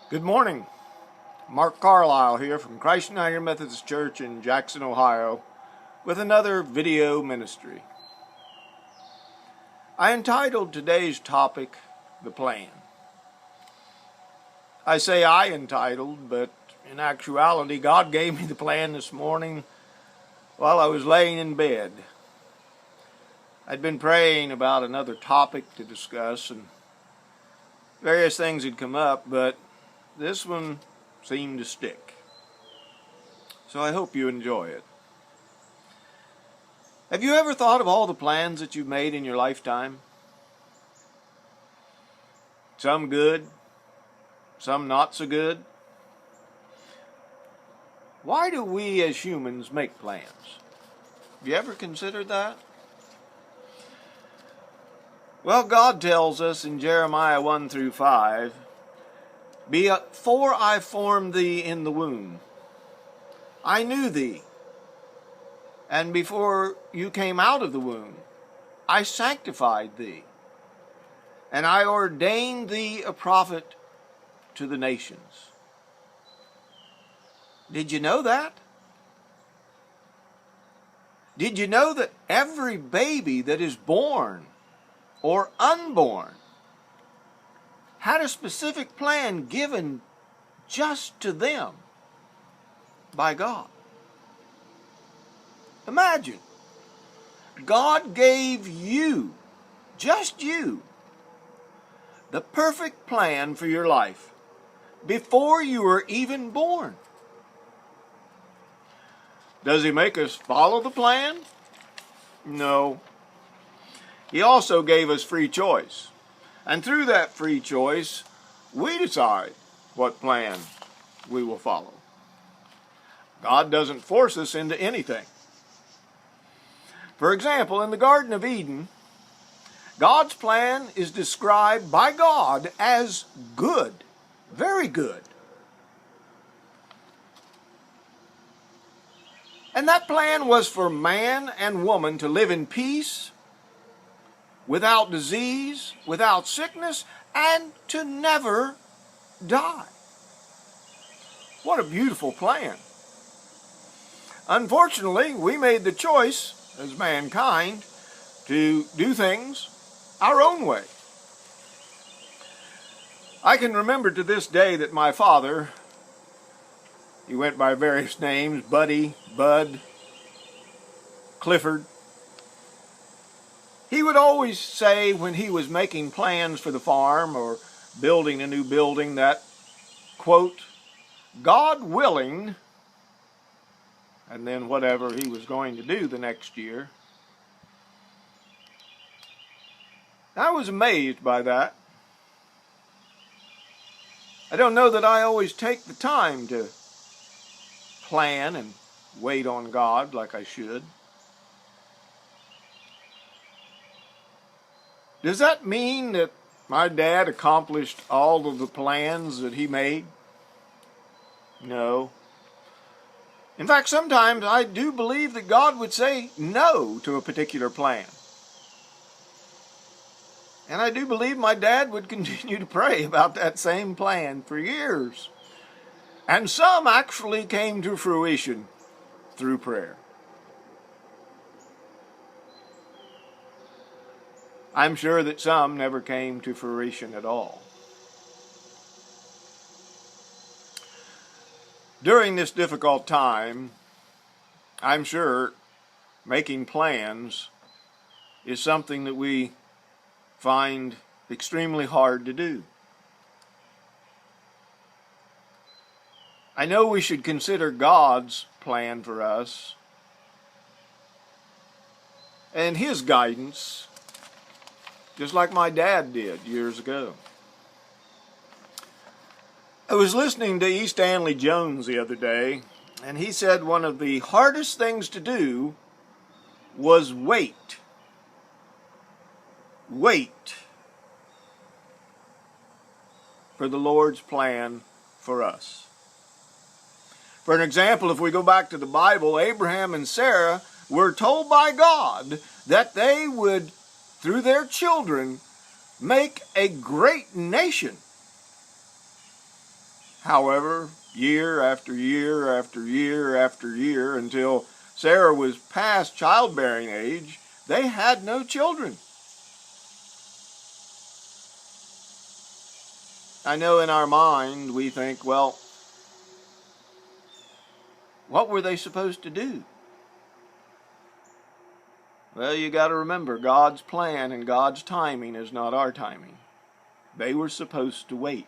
Good morning. Mark Carlisle here from Christ United Methodist Church in Jackson, Ohio, with another video ministry. I entitled today's topic, The Plan. I say I entitled, but in actuality, God gave me the plan this morning while I was laying in bed. I'd been praying about another topic to discuss, and various things had come up, but this one seemed to stick. So I hope you enjoy it. Have you ever thought of all the plans that you've made in your lifetime? Some good, some not so good. Why do we as humans make plans? Have you ever considered that? Well, God tells us in Jeremiah 1-5, "Before I formed thee in the womb, I knew thee, and before you came out of the womb, I sanctified thee, and I ordained thee a prophet to the nations." Did you know that? Did you know that every baby that is born or unborn had a specific plan given just to them by God? Imagine, God gave you, just you, the perfect plan for your life before you were even born. Does He make us follow the plan? No. He also gave us free choice. And through that free choice, we decide what plan we will follow. God doesn't force us into anything. For example, in the Garden of Eden, God's plan is described by God as good, very good. And that plan was for man and woman to live in peace, without disease, without sickness, and to never die. What a beautiful plan. Unfortunately, we made the choice as mankind to do things our own way. I can remember to this day that my father, he went by various names, Buddy, Bud, Clifford. He would always say when he was making plans for the farm or building a new building that, quote, "God willing," and then whatever he was going to do the next year. I was amazed by that. I don't know that I always take the time to plan and wait on God like I should. Does that mean that my dad accomplished all of the plans that he made? No. In fact, sometimes I do believe that God would say no to a particular plan. And I do believe my dad would continue to pray about that same plan for years. And some actually came to fruition through prayer. I'm sure that some never came to fruition at all. During this difficult time, I'm sure making plans is something that we find extremely hard to do. I know we should consider God's plan for us and His guidance, just like my dad did years ago. I was listening to E. Stanley Jones the other day, and he said one of the hardest things to do was wait. Wait for the Lord's plan for us. For an example, if we go back to the Bible, Abraham and Sarah were told by God that they would, through their children, make a great nation. However, year after year after year after year, until Sarah was past childbearing age, they had no children. I know in our mind we think, well, what were they supposed to do? Well, you got to remember, God's plan and God's timing is not our timing. They were supposed to wait,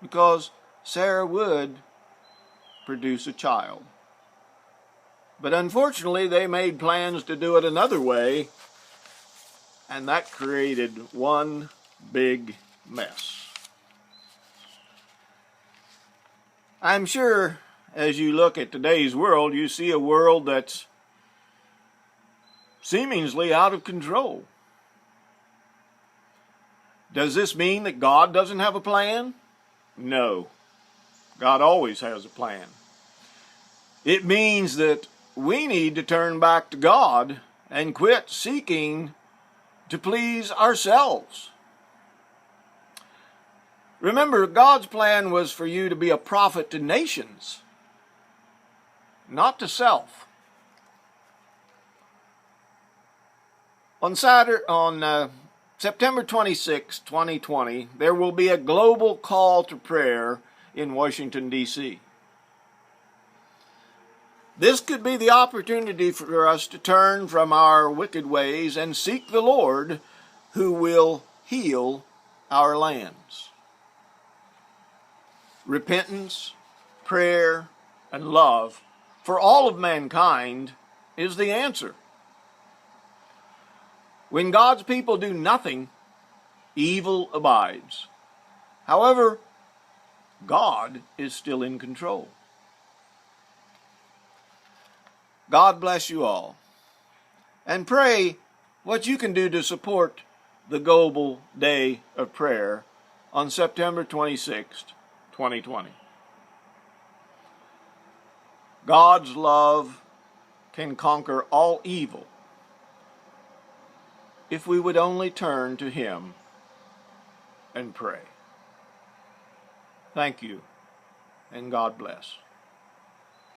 because Sarah would produce a child. But unfortunately, they made plans to do it another way, and that created one big mess. I'm sure as you look at today's world, you see a world that's seemingly out of control. Does this mean that God doesn't have a plan? No. God always has a plan. It means that we need to turn back to God and quit seeking to please ourselves. Remember, God's plan was for you to be a prophet to nations, not to self. On September 26, 2020, there will be a global call to prayer in Washington, D.C. This could be the opportunity for us to turn from our wicked ways and seek the Lord, who will heal our lands. Repentance, prayer, and love for all of mankind is the answer. When God's people do nothing, evil abides. However, God is still in control. God bless you all. And pray what you can do to support the Global Day of Prayer on September 26th, 2020. God's love can conquer all evil if we would only turn to Him and pray. Thank you, and God bless.